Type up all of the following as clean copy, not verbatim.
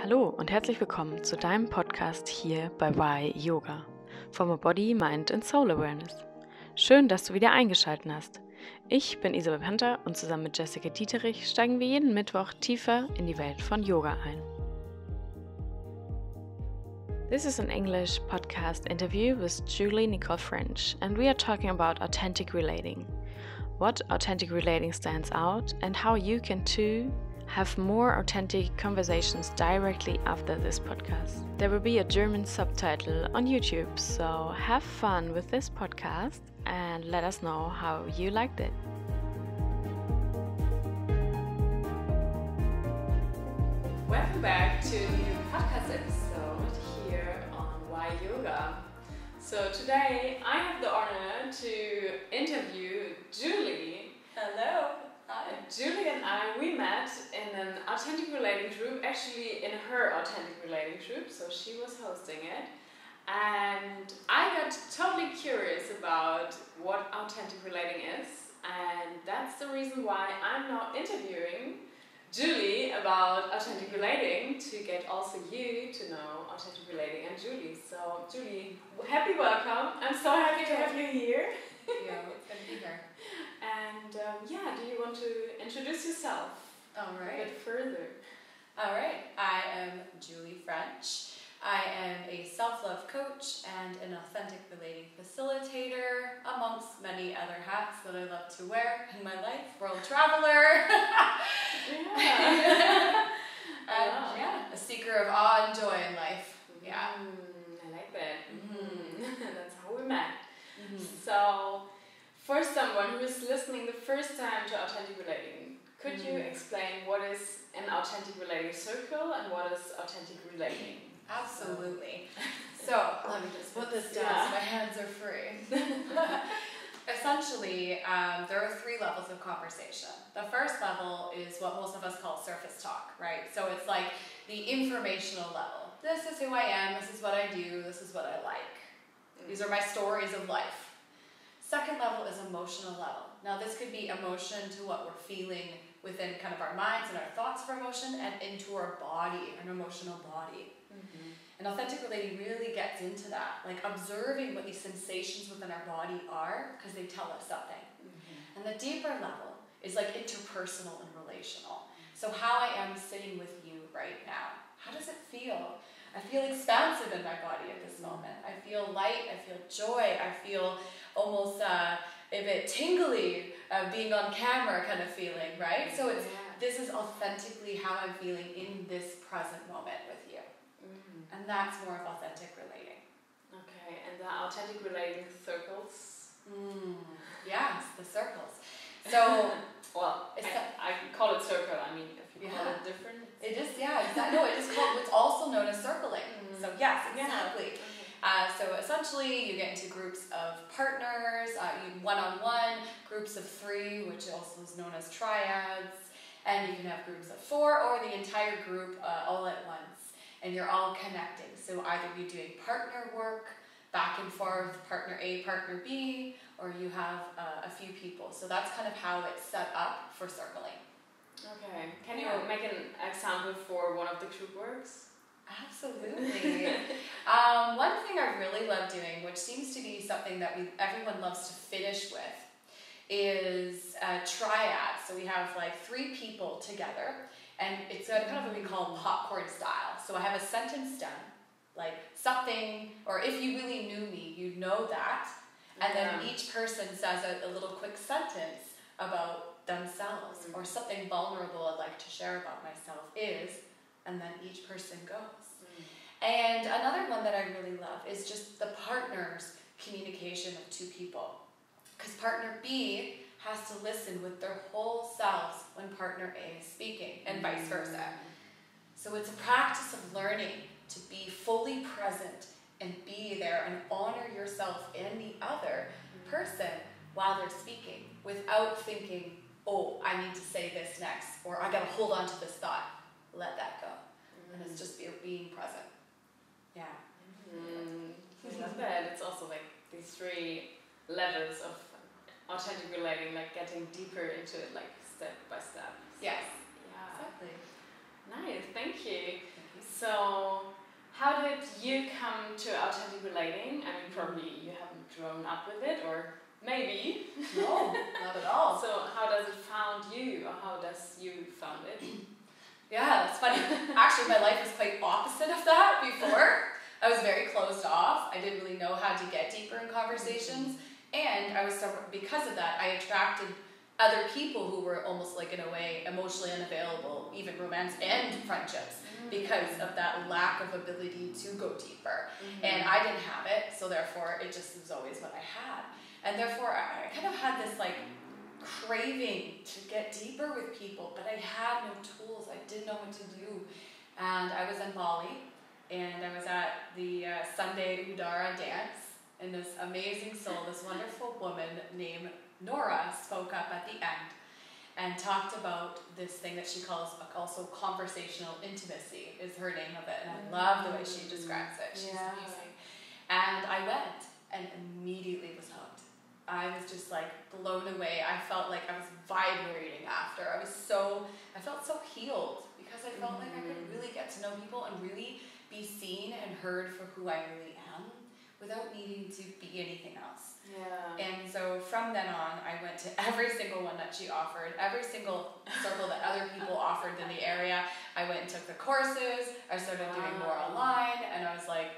Hallo und herzlich willkommen zu deinem Podcast hier bei Why Yoga. From a Body, Mind and Soul Awareness. Schön, dass du wieder eingeschaltet hast. Ich bin Isabel Panther und zusammen mit Jessica Dieterich steigen wir jeden Mittwoch tiefer in die Welt von Yoga ein. This is an English podcast interview with Julie Nicole French, and we are talking about authentic relating. What authentic relating stands out and how you can too have more authentic conversations directly after this podcast. There will be a German subtitle on YouTube, so have fun with this podcast and let us know how you liked it. Welcome back to a new podcast episode here on Why Yoga. So today I have the honor to interview Julie. Hello. Hi. Julie and I, we met in an authentic relating group, actually in her authentic relating group, so she was hosting it. And I got totally curious about what authentic relating is, and that's the reason why I'm now interviewing Julie about authentic relating, to get also you to know authentic relating and Julie. So Julie, happy welcome. I'm so happy to have you here. Yeah, it's good to be here. And do you want to introduce yourself All a right. bit further? All right. I am Julie French. I am a self-love coach and an authentic relating facilitator, amongst many other hats that I love to wear in my life. World traveler. Yeah. A seeker of awe and joy in life. Yeah. I like that. Mm-hmm. That's how we met. Mm-hmm. So, for someone who is listening the first time to authentic relating, could you explain what is an authentic relating circle and what is authentic relating? Absolutely. So, let me just put this down so my hands are free. Essentially, there are three levels of conversation. The first level is what most of us call surface talk, right? So it's like the informational level. This is who I am, this is what I do, this is what I like. These are my stories of life. Second level is emotional level. Now this could be emotion to what we're feeling within kind of our minds and our thoughts for emotion, and into our body, an emotional body. Mm-hmm. And authentic relating really gets into that, like observing what these sensations within our body are, because they tell us something. Mm-hmm. And the deeper level is like interpersonal and relational. So how I am sitting with you right now, how does it feel? I feel expansive in my body at this moment. I feel light, I feel joy, I feel almost a bit tingly, being on camera kind of feeling, right? So this is authentically how I'm feeling in this present moment with you. Mm-hmm. And that's more of authentic relating. Okay, and the authentic relating circles? Yes, the circles. So, well, I call it circle. I mean, if you call it different. It is, it's also known as circling. Mm-hmm. So yes, exactly. Yeah. So essentially, you get into groups of partners, one-on-one, groups of three, which also is known as triads, and you can have groups of four or the entire group all at once, and you're all connecting. So either you're doing partner work, back and forth, partner A, partner B, or you have a few people. So that's kind of how it's set up for circling. Okay. Can you make an example for one of the group works? Absolutely. One thing I really love doing, which seems to be something that everyone loves to finish with, is a triad. So we have like three people together, and it's kind of what we call popcorn style. So I have a sentence done, like something, or if you really knew me, you'd know that. And then each person says a little quick sentence about themselves, or something vulnerable I'd like to share about myself is, and then each person goes. And another one that I really love is just the partner's communication of two people. Because partner B has to listen with their whole selves when partner A is speaking, and vice versa. So it's a practice of learning to be fully present and be there and honor yourself and the other person while they're speaking, without thinking, oh, I need to say this next, or I gotta hold on to this thought. Let that go. And it's just being present. Yeah. I love that. It's also like these three levels of authentic relating, like getting deeper into it, like step by step. Yes. Yeah. Exactly. Nice. Thank you. So, how did you come to authentic relating? I mean, probably you haven't grown up with it, or maybe. No, not at all. So, how does it found you, or how does you found it? Yeah, that's funny. Actually, my life was quite opposite of that before. I was very closed off. I didn't really know how to get deeper in conversations. And I was because of that, I attracted other people who were almost like, in a way, emotionally unavailable, even romance and friendships, because of that lack of ability to go deeper. And I didn't have it, so therefore it just was always what I had. And therefore I kind of had this like craving to get deeper with people, but I had no tools. I didn't know what to do. And I was in Bali, and I was at the Sunday Udara dance, and this amazing soul, this wonderful woman named Nora, spoke up at the end and talked about this thing that she calls also conversational intimacy is her name of it, and I love the way she describes it. She's amazing. And I went and immediately was hooked. I was just like blown away. I felt like I was vibrating after. I felt so healed because I felt like I could really get to know people and really be seen and heard for who I really am without needing to be anything else. Yeah. And so from then on, I went to every single one that she offered, every single circle that other people offered in the area. I went and took the courses. I started doing more online, and I was like,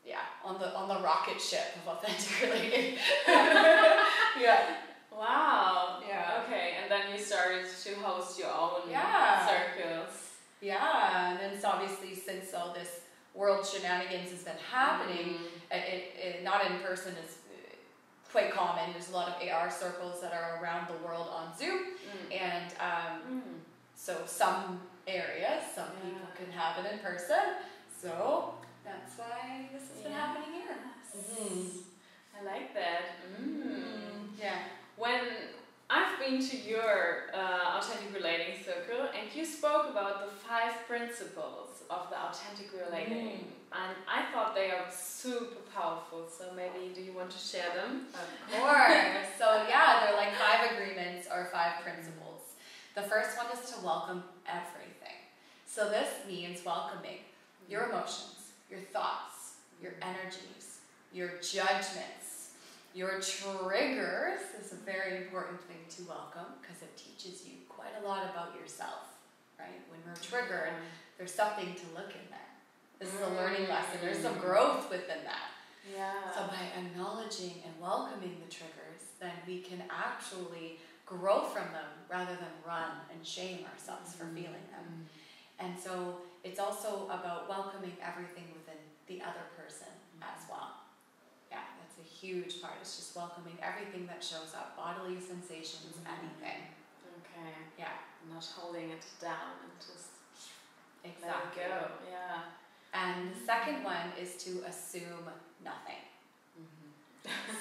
yeah, on the rocket ship of authentic relating. Yeah. Wow. Yeah. Okay, and then you started to host your own circles. Yeah, and then it's obviously since all this world shenanigans has been happening, it not in person is quite common. There's a lot of AR circles that are around the world on Zoom, and so some areas, some people can have it in person. So that's why this has been happening here. I like that. Yeah. When I've been to your authentic relating circle, and you spoke about the 5 principles of the authentic relating, and I thought they are super powerful. So maybe do you want to share them? Of course. So yeah, they're like 5 agreements or 5 principles. The first one is to welcome everything. So this means welcoming your emotions, your thoughts, your energies, your judgments, your triggers is a very important thing to welcome because it teaches you quite a lot about yourself, right? When we're triggered, there's something to look in there. This is a learning lesson. There's some growth within that. Yeah. So by acknowledging and welcoming the triggers, then we can actually grow from them rather than run and shame ourselves for feeling them. And so it's also about welcoming everything within the other person as well. Yeah, that's a huge part. It's just welcoming everything that shows up, bodily sensations, anything. Okay. Yeah. Not holding it down and just let it Exactly. go. Yeah. And the second one is to assume nothing.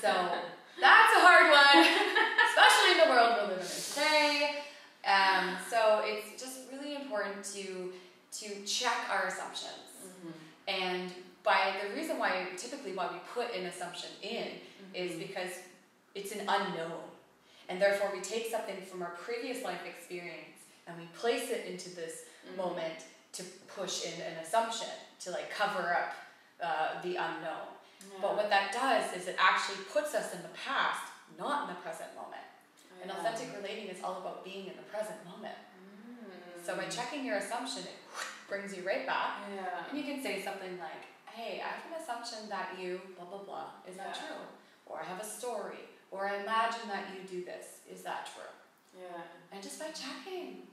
So that's a hard one, especially in the world we're living in today. So it's just really important to check our assumptions. And by the reason why we put an assumption in is because it's an unknown. And therefore we take something from our previous life experience and we place it into this moment to push in an assumption, to like cover up the unknown. But what that does is it actually puts us in the past, not in the present moment. And authentic relating is all about being in the present moment. So by checking your assumption, it brings you right back. And you can say something like, hey, I have an assumption that you blah, blah, blah. Is that true? Or I have a story. Or I imagine that you do this. Is that true? And just by checking.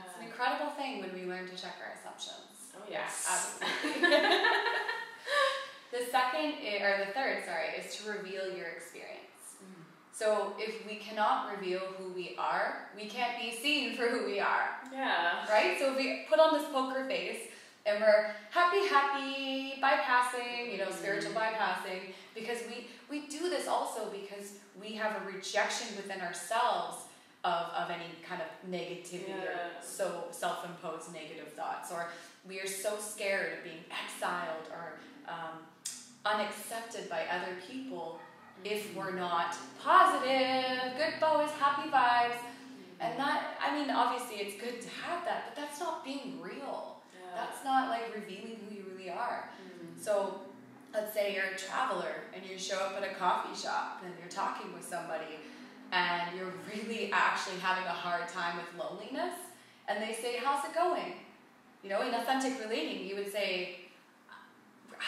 It's an incredible thing when we learn to check our assumptions. Oh, yes. Absolutely. The third, is to reveal your experience. So if we cannot reveal who we are, we can't be seen for who we are. Yeah. Right? So if we put on this poker face and we're happy, bypassing, spiritual bypassing, because we do this also because we have a rejection within ourselves of any kind of negativity or so self-imposed negative thoughts, or we are so scared of being exiled or unaccepted by other people if we're not positive, good boys, happy vibes. And that, obviously it's good to have that, but that's not being real. That's not like revealing who you really are. So let's say you're a traveler and you show up at a coffee shop and you're talking with somebody and you're really actually having a hard time with loneliness, and they say, how's it going? You know, in authentic relating, you would say,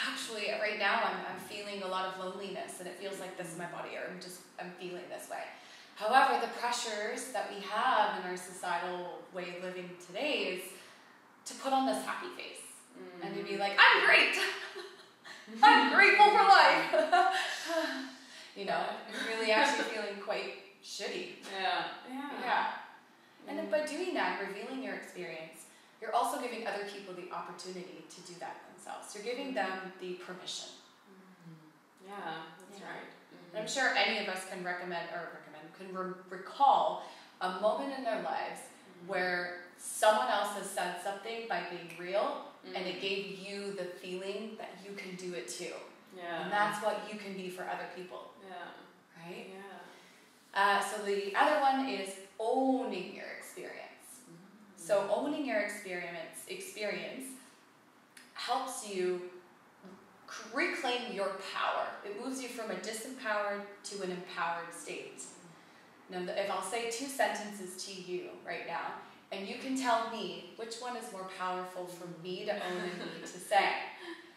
actually, right now I'm feeling a lot of loneliness and it feels like this in my body, or I'm feeling this way. However, the pressures that we have in our societal way of living today is to put on this happy face and to be like, I'm great! I'm grateful for life! You know, you're really actually feeling quite shitty. Yeah. And then by doing that, revealing your experience, you're also giving other people the opportunity to do that themselves. You're giving them the permission. Yeah, that's right. And I'm sure any of us can recall a moment in their lives where someone else has said something by being real, and it gave you the feeling that you can do it too. Yeah. And that's what you can be for other people. Yeah. Right? Yeah. So the other one is owning your experience. So owning your experience helps you reclaim your power. It moves you from a disempowered to an empowered state. Now, if I'll say 2 sentences to you right now, and you can tell me which one is more powerful for me to own and me to say.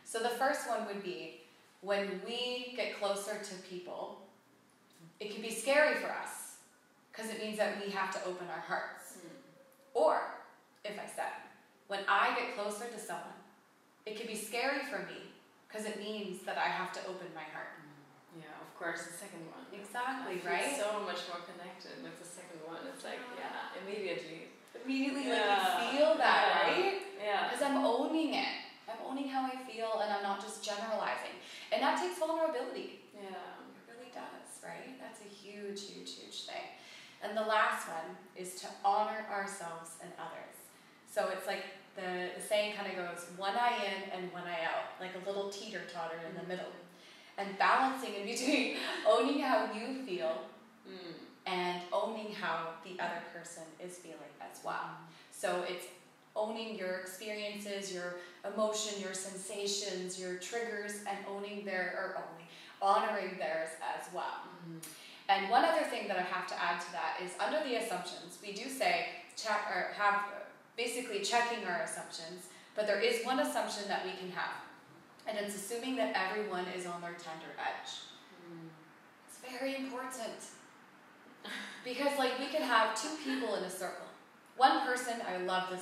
So the first one would be, when we get closer to people, it can be scary for us, because it means that we have to open our hearts. Or, if I said, when I get closer to someone, it can be scary for me, because it means that I have to open my heart. Yeah, of course, the second one. Exactly, I feel right? so much more connected with the second one. It's like, immediately. Immediately, like, you feel that, right? Yeah. Because I'm owning it. I'm owning how I feel, and I'm not just generalizing. And that takes vulnerability. Yeah. It really does, right? That's a huge, huge, huge thing. And the last one is to honor ourselves and others. So it's like the saying kind of goes, one eye in and one eye out, like a little teeter-totter in the middle. And balancing in between owning how you feel and owning how the other person is feeling as well. So it's owning your experiences, your emotion, your sensations, your triggers, and honoring theirs as well. And one other thing that I have to add to that is, under the assumptions, we do say basically checking our assumptions, but there is one assumption that we can have, and it's assuming that everyone is on their tender edge. It's very important, because like we can have 2 people in a circle. One person, I love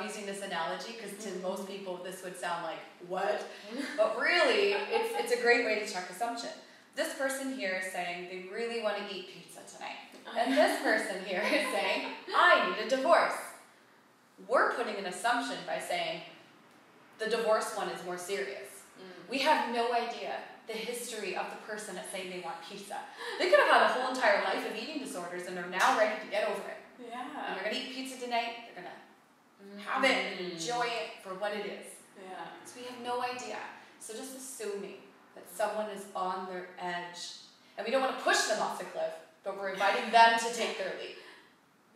using this analogy, because to most people this would sound like, what? But really, it's a great way to check assumption. This person here is saying they really want to eat pizza tonight. And this person here is saying, I need a divorce. We're putting an assumption by saying the divorce one is more serious. We have no idea the history of the person that's saying they want pizza. They could have had a whole entire life of eating disorders and are now ready to get over it. Yeah. And they're going to eat pizza tonight. They're going to have it and enjoy it for what it is. Yeah. So we have no idea. So just assuming that someone is on their edge. And we don't want to push them off the cliff, but we're inviting them to take their leap.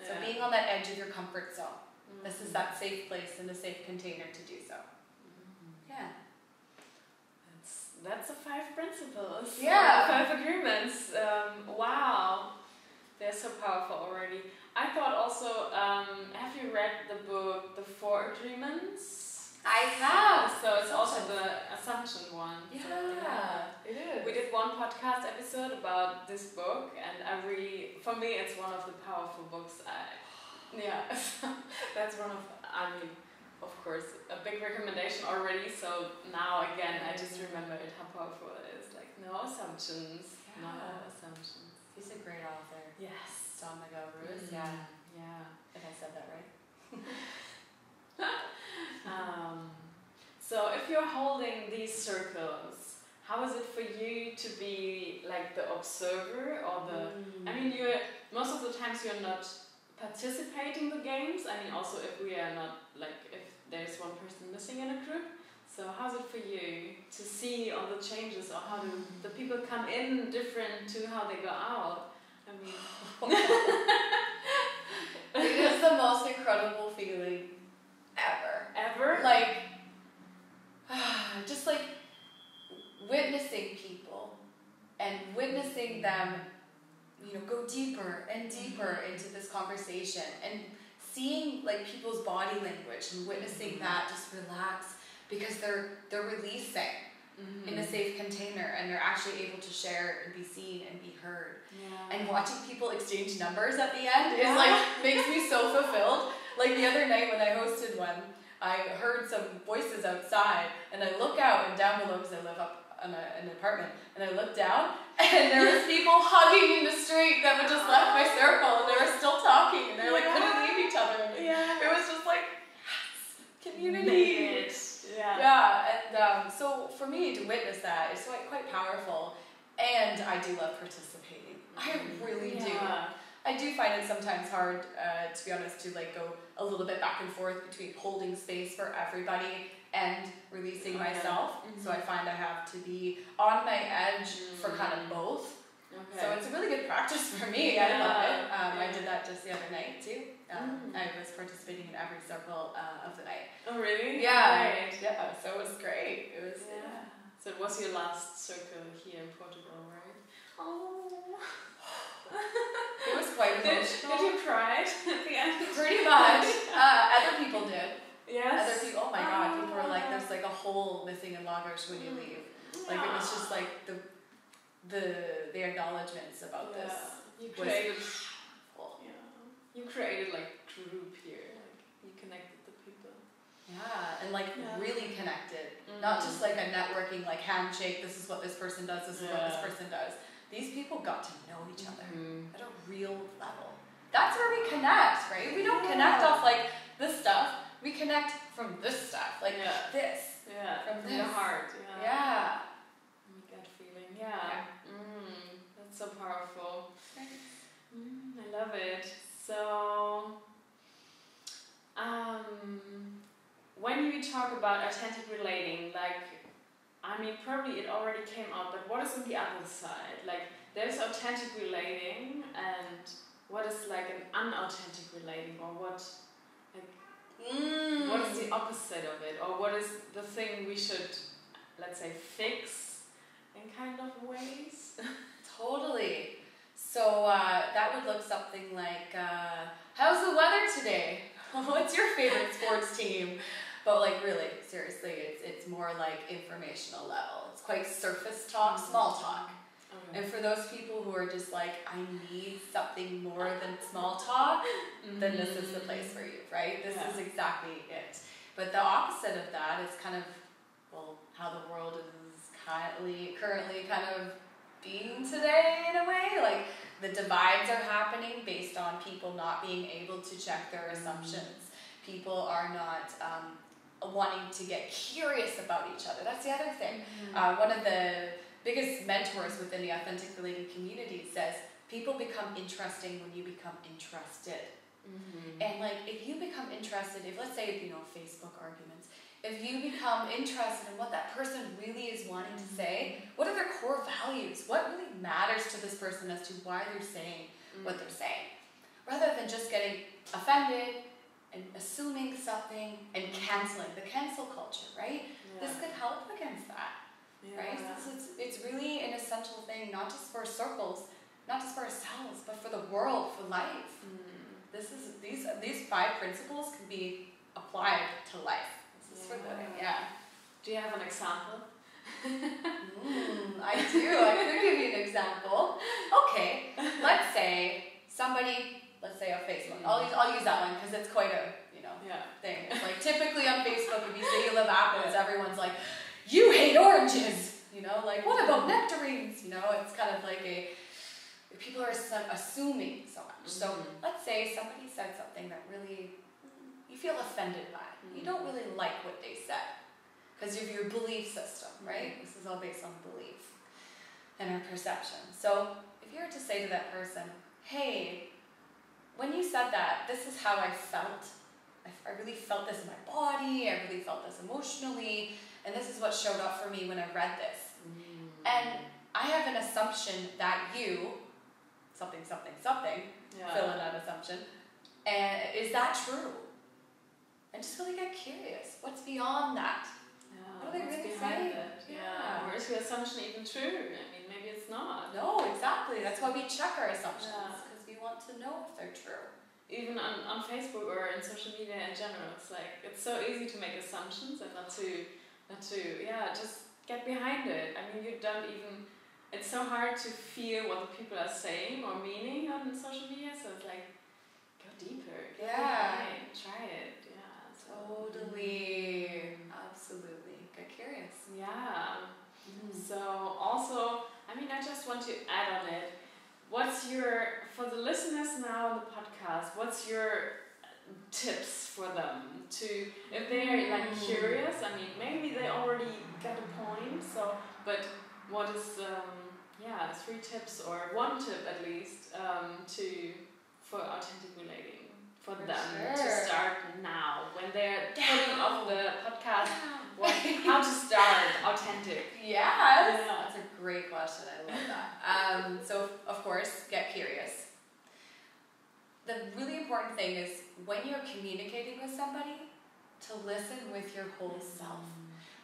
So being on that edge of your comfort zone. This is that safe place and a safe container to do so. Yeah. That's the 5 principles. Yeah. 5 agreements. Wow. They're so powerful already. I thought also, have you read the book, The 4 Agreements? I have. So it's also the assumption one. Yeah, it is. We did one podcast episode about this book, and for me, it's one of the powerful books. That's one of, of course, a big recommendation already. So now again, I just remember how powerful it is. Like, no assumptions. Yeah. No assumptions. He's a great author. Yes. John McGovern. Yeah. If I said that right. So if you're holding these circles, how is it for you to be like the observer or most of the times you're not participating in the games. Also if we are not, if there's one person missing in a group. So how's it for you to see all the changes, or how do the people come in different to how they go out? It is the most incredible feeling ever. Ever? Like, conversation and seeing like people's body language and witnessing that just relax because they're releasing in a safe container and they're actually able to share and be seen and be heard. And watching people exchange numbers at the end is like makes me so fulfilled. Like the other night when I hosted one, I heard some voices outside and I look out and down below because I live up in an apartment and I looked down and there was people hugging in the street that had just left my circle and they were still talking and they're like couldn't leave each other. And it was just like community. And so for me to witness that is quite powerful, and I do love participating. I really do. I do find it sometimes hard, to be honest, to like go a little bit back and forth between holding space for everybody and releasing myself. So I find I have to be on my edge for kind of both. So it's a really good practice for me. I love it. I did that just the other night too. I was participating in every circle of the night. Oh really? Yeah. So it was great. It was. So it was your last circle here in Portugal, right? Oh. It was quite emotional. Did you cry at the end? Pretty much. Other people did. Yes. Other people. Oh my God! People were like, "There's like a hole missing in Lagos when you leave." Like it was just like the acknowledgements about this. You created. You created like group here. Like you connected the people. And like really connected. Not just like a networking like handshake. This is what this person does. This is what this person does. These people got to know each other at a real level. That's where we connect, right? We don't connect off like this stuff. We connect from this stuff, like this. From this. The heart. Yeah. Gut feeling. That's so powerful. I love it. So, when you talk about authentic relating, like, I mean, probably it already came up, but what is on the other side? Like, there's authentic relating, and what is like an unauthentic relating, or what, like, what is the opposite of it, or what is the thing we should, let's say, fix in kind of ways? Totally. So that would look something like, how's the weather today? What's your favorite sports team? But like really, seriously, it's more like informational level. It's quite surface talk, small talk. And for those people who are just like, I need something more than small talk, then this is the place for you, right? This is exactly it. But the opposite of that is kind of, well, how the world is currently kind of being today in a way. Like the divides are happening based on people not being able to check their assumptions. People are not wanting to get curious about each other. That's the other thing. One of the biggest mentors within the authentic relating community says people become interesting when you become interested. And like if you become interested, if let's say, Facebook arguments, if you become interested in what that person really is wanting to say, what are their core values? What really matters to this person as to why they're saying what they're saying? Rather than just getting offended and assuming something and canceling. The cancel culture, right? This could help against that, right? It's really an essential thing, not just for circles, not just for ourselves, but for the world, for life. These 5 principles can be applied to life. For living, Do you have an example? I do. I could give you an example. Okay, let's say on Facebook. I'll use that one because it's quite a thing. It's like typically on Facebook, if you say you love apples, everyone's like, you hate oranges. Like what about nectarines? It's kind of like people are assuming so much. So let's say somebody said something that really you feel offended by. You don't really like what they said because of your belief system, right? This is all based on belief and our perception. So if you were to say to that person, hey, when you said that, this is how I felt. I really felt this in my body. I really felt this emotionally. And this is what showed up for me when I read this. And I have an assumption that you, something, fill in that assumption. And is that true? And just really get curious. What's beyond that? What are they really saying? Or is your assumption even true? I mean, maybe it's not. No, exactly. That's why we check our assumptions, because we want to know if they're true. even on Facebook or in social media in general, it's like it's so easy to make assumptions and not to just get behind it. I mean, you don't even. It's so hard to feel what the people are saying or meaning on social media. So it's like go deeper. Go behind, try it. Yeah. So. Totally. Absolutely. Get curious. Yeah. So also, I mean, I just want to add on it. What's your, for the listeners now on the podcast, what's your tips for them to, if they're like curious, I mean, maybe they already got a point, so, but what is, 3 tips or 1 tip at least for authentic relating for them to start now when they're putting off the podcast? How to start authentic? Yes. That's a great question. I love that. So, of course, get curious. The really important thing is when you're communicating with somebody, to listen with your whole self.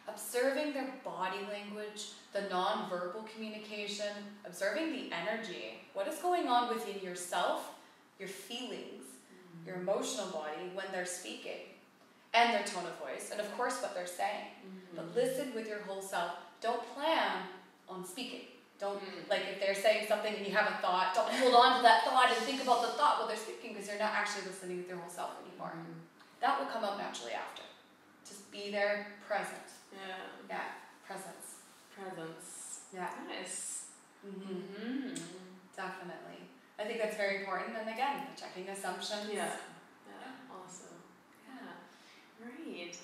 Observing their body language, the non-verbal communication, observing the energy. What is going on within yourself, your feelings, your emotional body when they're speaking, and their tone of voice, and of course what they're saying. But listen with your whole self. Don't plan on speaking. Don't, like if they're saying something and you have a thought, don't hold on to that thought and think about the thought while they're speaking, because you're not actually listening with your whole self anymore. That will come out naturally after. Just be there, present. Yeah, presence. Yeah. Nice. Definitely. I think that's very important. And again, checking assumptions. Yeah. Awesome. Yeah. Great.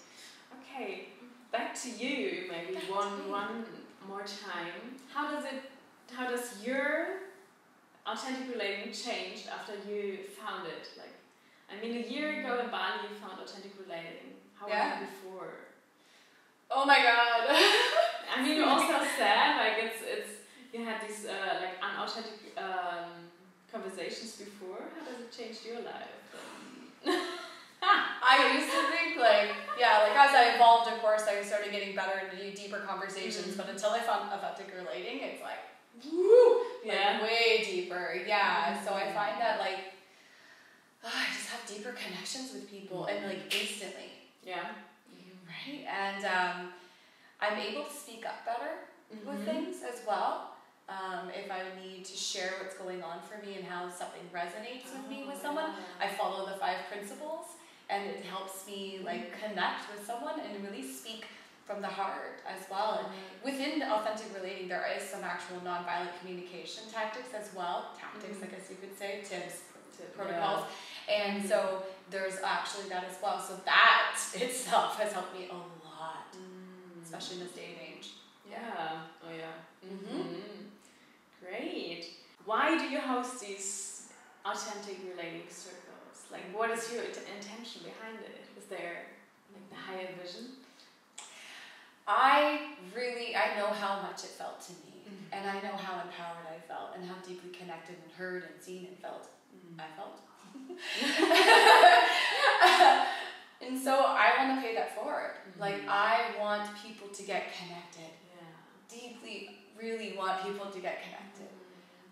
Okay. Back to you. Maybe one more time. How does your authentic relating change after you found it? Like, I mean, a year ago in Bali, you found authentic relating. How was it before? Oh my God. I mean, you also said like it's you had these like unauthentic conversations before. How does it change your life? I used to think like as I evolved, of course, I started getting better into deeper conversations. But until I found authentic relating, it's like way deeper. Yeah. So I find that like I just have deeper connections with people and like instantly. Yeah. Right. And I'm able to speak up better with things as well. If I need to share what's going on for me and how something resonates with me with someone, I follow the 5 principles, and it helps me like connect with someone and really speak from the heart as well. And within authentic relating, there is some actual nonviolent communication tactics as well. Tactics, I guess you could say, tips, protocols. And so there's actually that as well. So that itself has helped me a lot, especially in this day and age. Yeah. Oh yeah. Great. Why do you host these authentic relating circles? Like, what is your intention behind it? Is there like the higher vision? I know how much it felt to me, and I know how empowered I felt, and how deeply connected and heard and seen and felt. I felt. And so I want to pay that forward. Like, I want people to get connected. Deeply, really want people to get connected.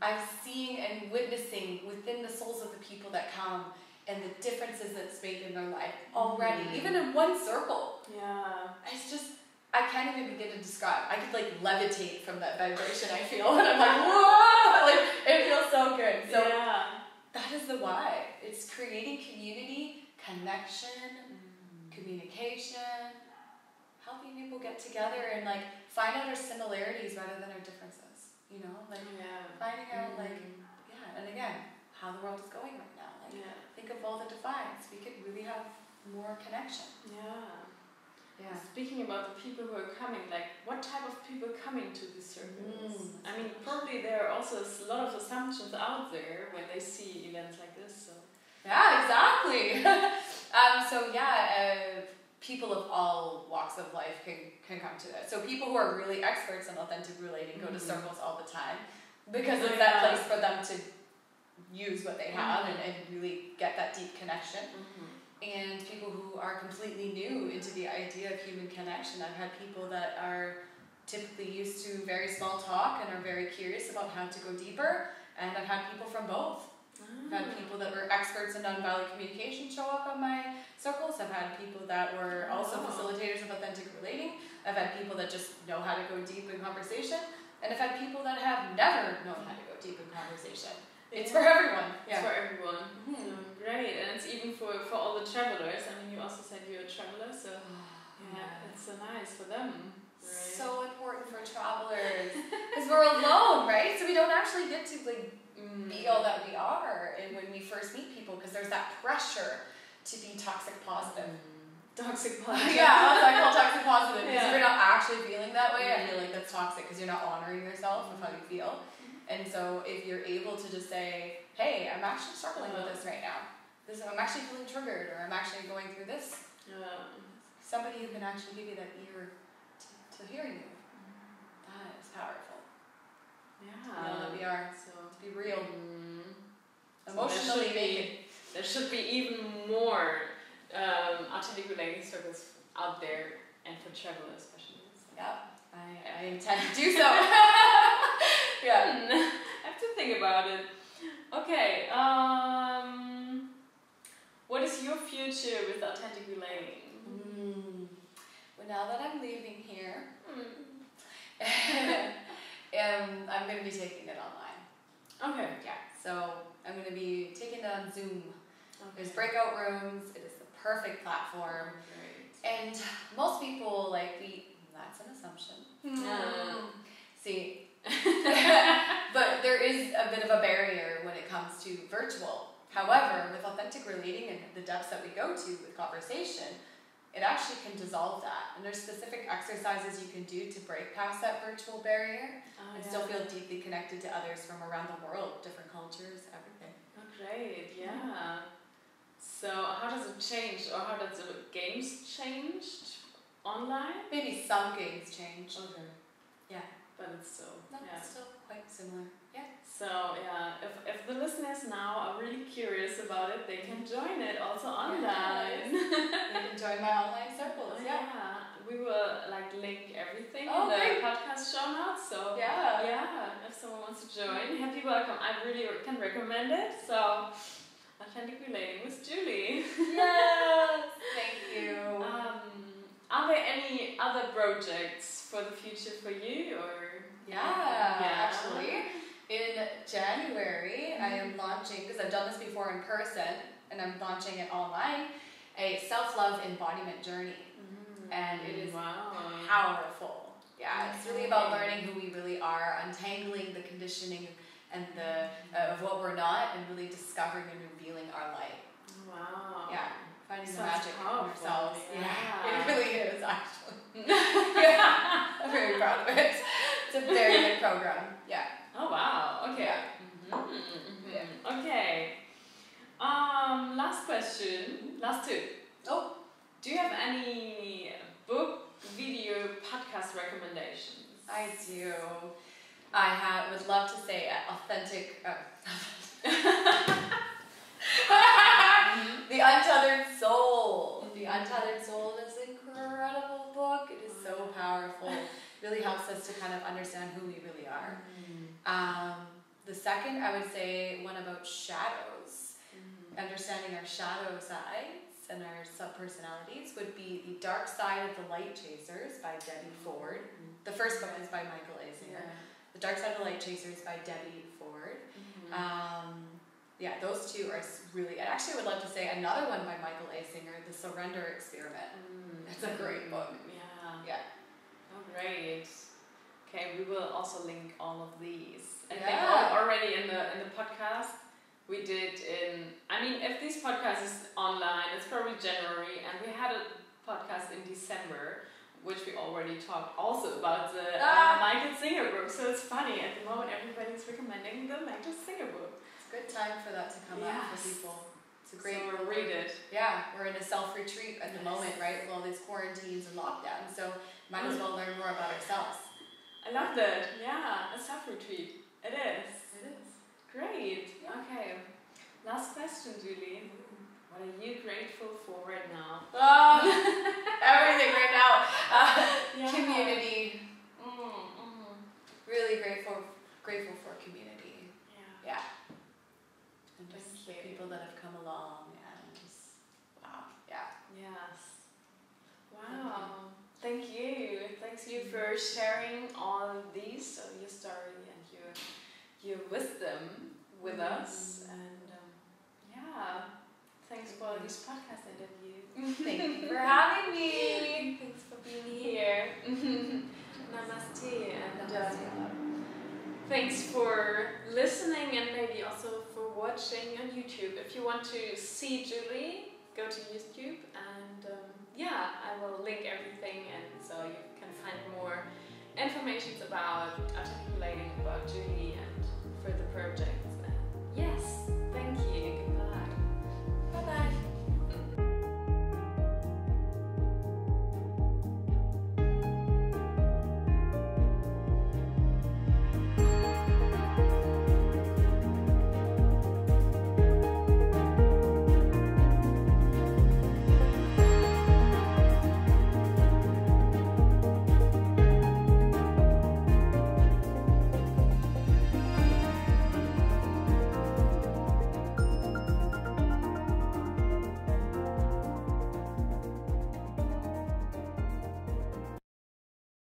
I'm seeing and witnessing within the souls of the people that come and the differences that's made in their life already, even in one circle. It's just, I can't even begin to describe. I could like levitate from that vibration I feel, and I'm like, whoa! Like, it feels so good. So that is the why. It's creating community, connection, communication, helping people get together and like find out our similarities rather than our differences. You know, like finding out like and again, how the world is going right now. Like think of all the divides. We could really have more connection. Speaking about the people who are coming, like what type of people are coming to these circles? I mean, probably there are also a lot of assumptions out there when they see events like this. So exactly. People of all walks of life can come to that. So people who are really experts in authentic relating go to circles all the time because it's that place for them to use what they have and really get that deep connection. And people who are completely new into the idea of human connection. I've had people that are typically used to very small talk and are very curious about how to go deeper, and I've had people from both. I've had people that were experts in nonviolent communication show up on my circles. I've had people that were also facilitators of authentic relating. I've had people that just know how to go deep in conversation. And I've had people that have never known how to go deep in conversation. It's for everyone. Yeah. It's for everyone. So great. And it's even for all the travelers. I mean, you also said you're a traveler, so it's so nice for them. Right. So important for travelers. Because we're alone, right? So we don't actually get to be all that we are and when we first meet people, because there's that pressure to be toxic positive. Toxic positive. Yeah, I call toxic positive. Because if you're not actually feeling that way, I feel like that's toxic because you're not honoring yourself with how you feel. And so if you're able to just say, hey, I'm actually struggling with this right now. I'm actually feeling triggered, or I'm actually going through this. Somebody who can actually give you that ear to hear you. That is powerful. Yeah. Know that we are. So to be real. Emotionally naked. There should be even more authentic relating circles out there, and for travelers especially. So. Yep. I intend to do so. Yeah. I have to think about it. Okay. What is your future with authentic relating? Well, now that I'm leaving here, I'm going to be taking it online. Okay. Yeah. So I'm going to be taking it on Zoom. Okay. There's breakout rooms. It is the perfect platform. Great. And most people that's an assumption. See. But there is a bit of a barrier when it comes to virtual. However, with authentic relating and the depths that we go to with conversation, it actually can dissolve that. And there's specific exercises you can do to break past that virtual barrier and still feel deeply connected to others from around the world, different cultures, everything. Oh, great, yeah. So how does it change, or how does the games change online? Maybe some games change. Okay. Yeah. But it's still, it's still quite similar. Yeah. So if the listeners now are really curious about it, they can join it also online. They can join my online circles. We will link everything in great. the podcast show notes. So if someone wants to join, happy welcome. I really can recommend it. So authentic relating with Julie. Yes. Thank you. Are there any other projects for the future for you, or? Actually, in January, I am launching, because I've done this before in person, and I'm launching it online, a self-love embodiment journey. And it is powerful. Yeah, it's really about learning who we really are, untangling the conditioning and of what we're not, and really discovering and revealing our light. Wow. Yeah, finding the magic in ourselves. Yeah. It really is, actually. I'm very proud of it. It's a very good program. Yeah. Oh wow. Okay. Yeah. Okay. Last question. Last two. Oh. Do you have any book, video, podcast recommendations? I do. I would love to say authentic. The Untethered Soul. The Untethered Soul is an incredible book. It is so powerful. Really helps us to kind of understand who we really are. The second, I would say one about shadows. Understanding our shadow sides and our sub-personalities would be The Dark Side of the Light Chasers by Debbie Ford. The first book is by Michael Eisinger. The Dark Side of the Light Chasers by Debbie Ford. Those two are really... I actually would love to say another one by Michael Eisinger, The Surrender Experiment. It's a great book. Yeah. Oh, great. Okay, we will also link all of these. I think already in the podcast we did if this podcast is online, it's probably January, and we had a podcast in December, which we already talked also about the Michael Singer book. So it's funny, at the moment everybody's recommending the Michael Singer book. It's a good time for that to come out for people. It's a great book. Read it. Yeah, we're in a self-retreat at the moment, right, with all these quarantines and lockdowns, so might as well learn more about ourselves. I love that. Yeah, a self-retreat. It is. Great. Yeah. Okay. Last question, Julie. What are you grateful for right now? Everything right now. Community. Really grateful for community. Yeah. And for sharing all these, so your story and your wisdom with us. And yeah, thanks for this podcast interview. Thank you for having me. Thanks for being here. Namaste. And thanks for listening and maybe also for watching on YouTube. If you want to see Julie, go to YouTube, and I will link everything, and so you can find more information about articulating, about Julie and further projects.